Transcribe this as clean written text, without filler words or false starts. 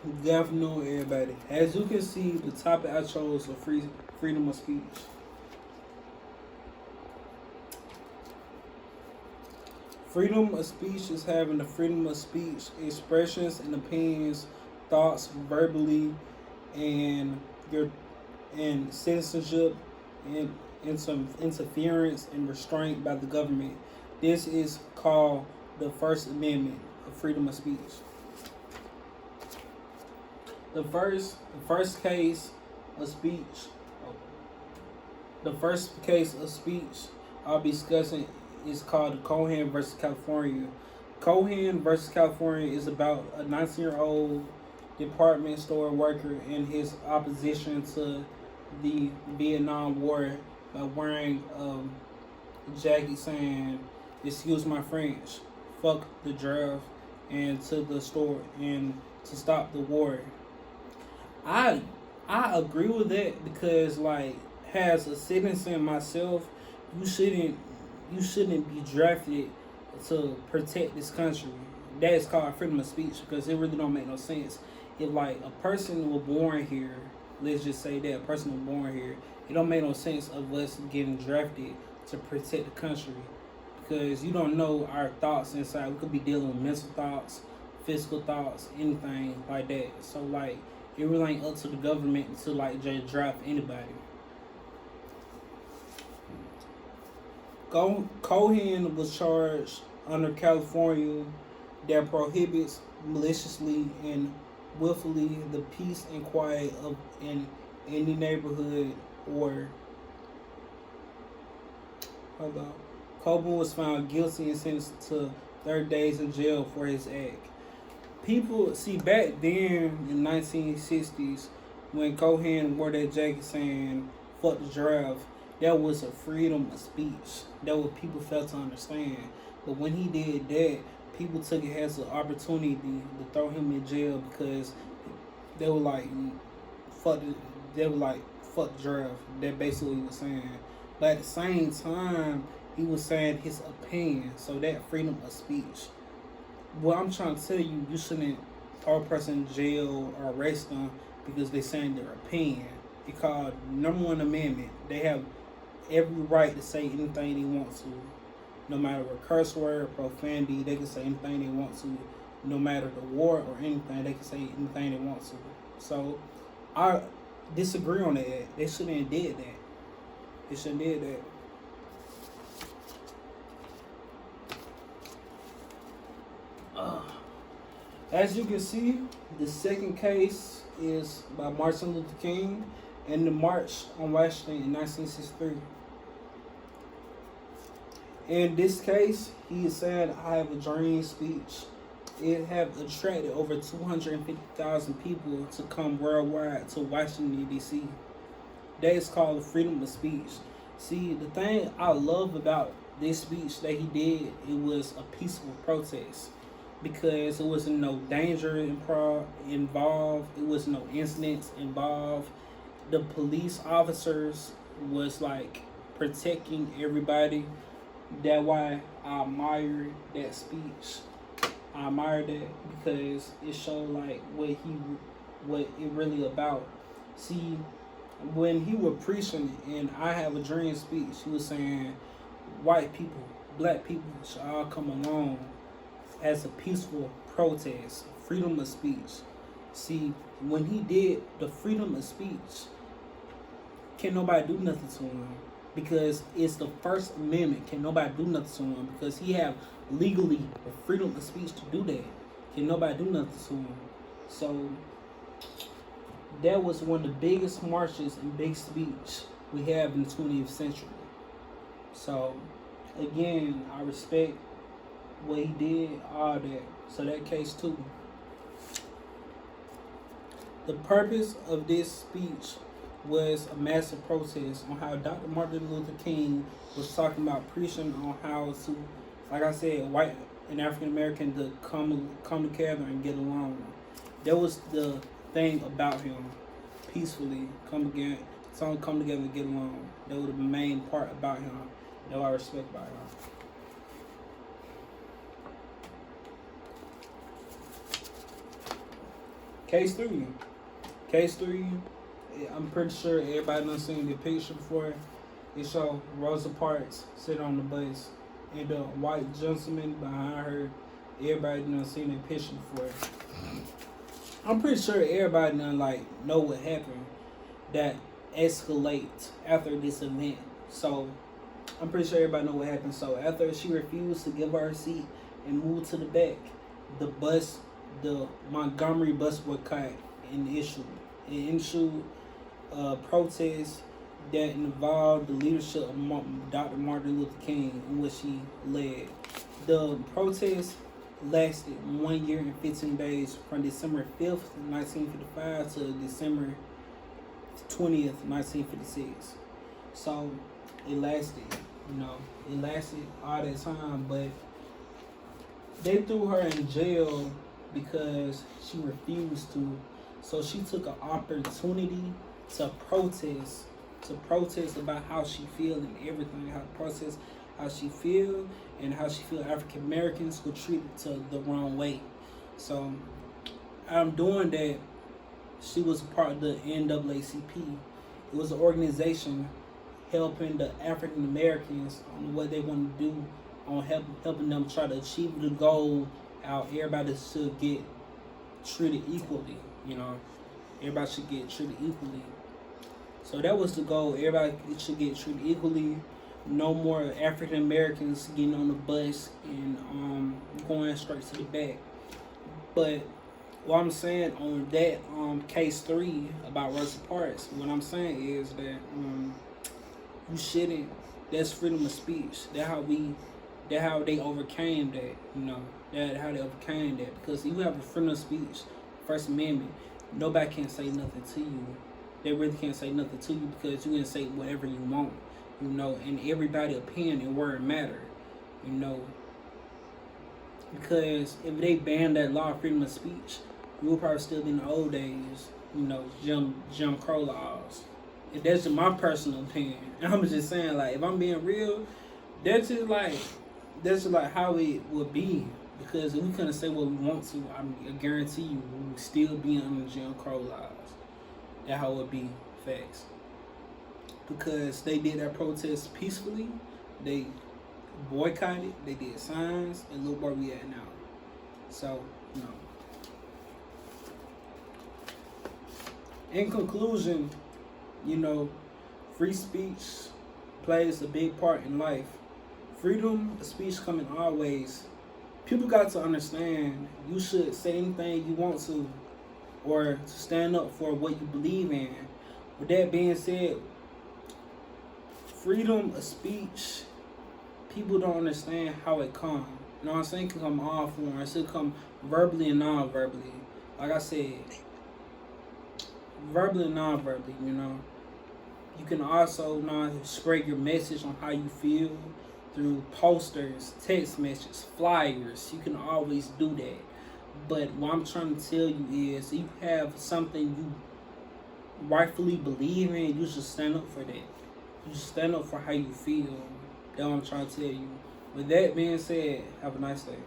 Good afternoon, everybody. As you can see, the topic I chose was freedom of speech. Freedom of speech is having the freedom of speech, expressions and opinions, thoughts verbally, and your and citizenship and some interference and restraint by the government. This is called the First Amendment of freedom of speech. The first case of speech the first case of speech I'll be discussing is called the Cohen versus California. Cohen versus California is about a 19-year-old department store worker and his opposition to the Vietnam War by wearing a jacket saying, "Excuse my French, fuck the draft," and to the store and to stop the war. I I agree with that because like as a citizen myself, you shouldn't you shouldn't be drafted to protect this country. That is called freedom of speech because it really don't make no sense. If like a person was born here, let's just say that a person was born here, it don't make no sense of us getting drafted to protect the country because you don't know our thoughts inside. We could be dealing with mental thoughts, physical thoughts, anything like that. So like it really ain't up to the government to like just draft anybody. Cohen was charged under California that prohibits maliciously and willfully the peace and quiet of in any neighborhood or hold on. Coben was found guilty and sentenced to 30 days in jail for his act. People see back then in 1960s when Cohen wore that jacket saying "fuck the draft," that was a freedom of speech. That what people felt to understand. But when he did that, people took it as an opportunity to throw him in jail because they were like, fuck the, they were like, fuck the draft. That basically what he was saying. But at the same time, he was saying his opinion. So that freedom of speech. What I'm trying to tell you, you shouldn't throw a person in jail or arrest them because they're saying their opinion. It's called #1 Amendment. They have every right to say anything they want to. No matter what curse word, profanity, they can say anything they want to. No matter the war or anything, they can say anything they want to. So I disagree on that. They shouldn't have did that. They shouldn't have did that. As you can see, the second case is by Martin Luther King and the March on Washington in 1963. In this case, he is saying, "I have a dream" speech. It have attracted over 250,000 people to come worldwide to Washington, D.C. That is called freedom of speech. See, the thing I love about this speech that he did, it was a peaceful protest because it wasn't no danger involved. It was no incidents involved. The police officers was like protecting everybody. That's why I admire that speech. I admire that because it showed like what it really about. See, when he was preaching in "I Have a Dream" speech, he was saying white people, black people should all come along as a peaceful protest, freedom of speech. See, when he did the freedom of speech, can't nobody do nothing to him because it's the First Amendment. Can nobody do nothing to him because he have legally the freedom of speech to do that. Can nobody do nothing to him. So that was one of the biggest marches and big speech we have in the 20th century. So again, I respect what he did, all that. So that case too. The purpose of this speech was a massive protest on how Dr. Martin Luther King was talking about preaching on how to, like I said, white and African American to come together and get along. That was the thing about him. Peacefully come together, and get along. That was the main part about him. That I respect about him. Case 3. Case 3, I'm pretty sure everybody done seen the picture before. It show Rosa Parks sitting on the bus and the white gentleman behind her. Everybody done seen that picture before. I'm pretty sure everybody done know what happened that escalate after this event. So I'm pretty sure everybody know what happened. So after she refused to give her seat and moved to the back, the Montgomery bus boycott ensued protest that involved the leadership of Dr. Martin Luther King, in which he led. The protest lasted 1 year and 15 days from December 5th, 1955 to December 20th, 1956. So it lasted, it lasted all that time, but they threw her in jail because she refused to. So she took an opportunity to protest about how she feel and everything, how to protest how she feel and how she feel African Americans were treated to the wrong way. So I'm doing that. She was a part of the NAACP. It was an organization helping the African Americans on what they want to do, on helping them try to achieve the goal. How everybody should get treated equally. Everybody should get treated equally. So that was the goal. Everybody should get treated equally. No more African Americans getting on the bus and going straight to the back. But what I'm saying on that case 3 about Rosa Parks, what I'm saying is that you shouldn't. That's freedom of speech. That's how they overcame that. That's how they overcame that, because you have a freedom of speech, First Amendment. Nobody can say nothing to you. They really can't say nothing to you because you can say whatever you want. And everybody's opinion and word matter. Because if they banned that law of freedom of speech, we would probably still be in the old days, Jim Crow laws. And that's just my personal opinion. And I'm just saying, if I'm being real, that's just like how it would be. Because if we couldn't say what we want to, I guarantee you we would still be under Jim Crow laws. That's how it would be. Facts. Because they did that protest peacefully. They boycotted. They did signs. And look where we at now. So, in conclusion, free speech plays a big part in life. Freedom of speech come in all ways. People got to understand you should say anything you want to, or to stand up for what you believe in. With that being said, freedom of speech, people don't understand how it comes. You know what I'm saying? It can come all forms. It can come verbally and non-verbally. Like I said, verbally and non-verbally, You can also spread your message on how you feel through posters, text messages, flyers. You can always do that. But what I'm trying to tell you is, if you have something you rightfully believe in, you should stand up for that. You should stand up for how you feel. That's what I'm trying to tell you. With that being said, have a nice day.